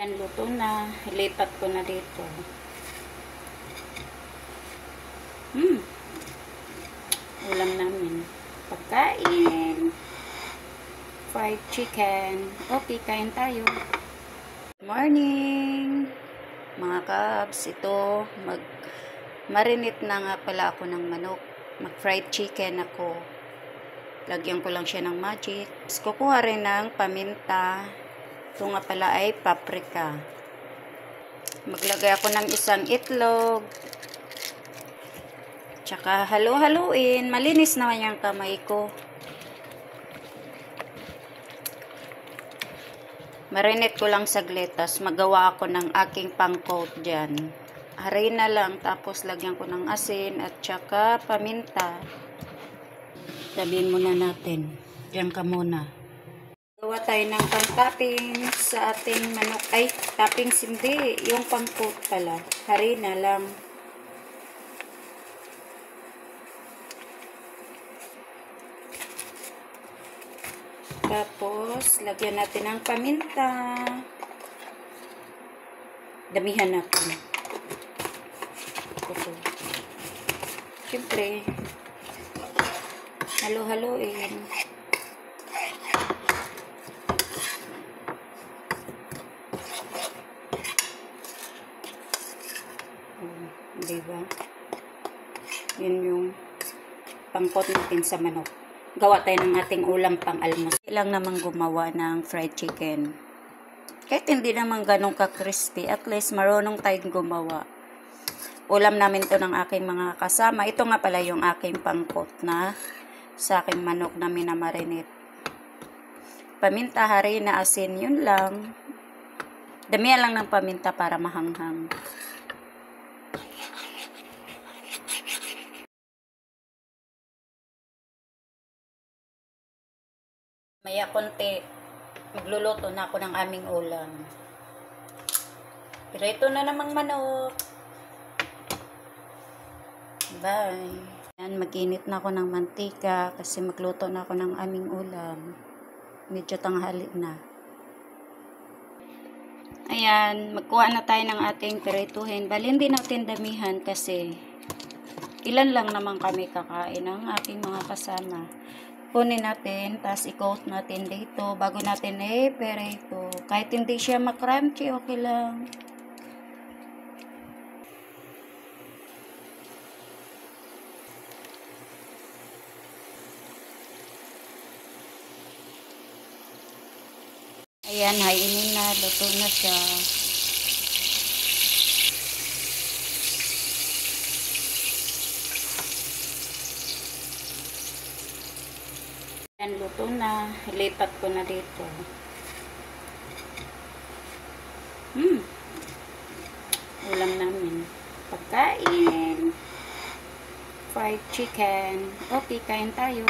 Yan, luto na. Ilipat ko na dito. Ulam namin. Pagkain. Fried chicken. Okay, kain tayo. Good morning, mga kabs. Ito, marinate na nga pala ako ng manok. Mag-fried chicken ako. Lagyan ko lang siya ng magic. Kukuha rin ng paminta. Ito nga pala ay paprika. Maglagay ako ng isang itlog. Tsaka halo-haluin. Malinis naman yung kamay ko. Marinate ko lang saglit. Tapos magawa ako ng aking pang-coat dyan. Harina lang. Tapos lagyan ko ng asin at tsaka paminta. Sabihin muna natin. Diyan ka muna. Gawa tayo ng pang-topping sa ating manok. Ay, toppings hindi. Yung pang-coat pala. Harina lang. Tapos, lagyan natin ng paminta. Damihan natin. Ito. Siyempre, halo-haloin. Diba? Yun yung pangkot natin sa manok. Gawa tayo ng ating ulam pang almusal. Lang naman gumawa ng fried chicken. Kahit hindi naman ganun ka-crispy, at least marunong tayong gumawa. Ulam namin to ng aking mga kasama. Ito nga pala yung aking pangkot na sa aking manok na minamarinate. Paminta, harina, asin, yun lang. Damihan lang ng paminta para mahanghang. Maya konti, magluluto na ako ng aming ulam. Pero ito na namang manok. Bye. Yan, mag-init na ako ng mantika kasi magluto na ako ng aming ulam. Medyo tanghali na. Ayan, magkuha na tayo ng ating pirituhin. Bali, hindi natin damihan kasi ilan lang naman kami kakain ng aking mga kasama. Kunin natin, tapos i-coat natin dito bago natin i-perito. Kahit hindi siya makrunchy, okay lang. Ayan, hainin na, luto na siya. Ayan, luto na. Ilipat ko na dito. Ulam namin. Pagkain. Fried chicken. Okay, kain tayo.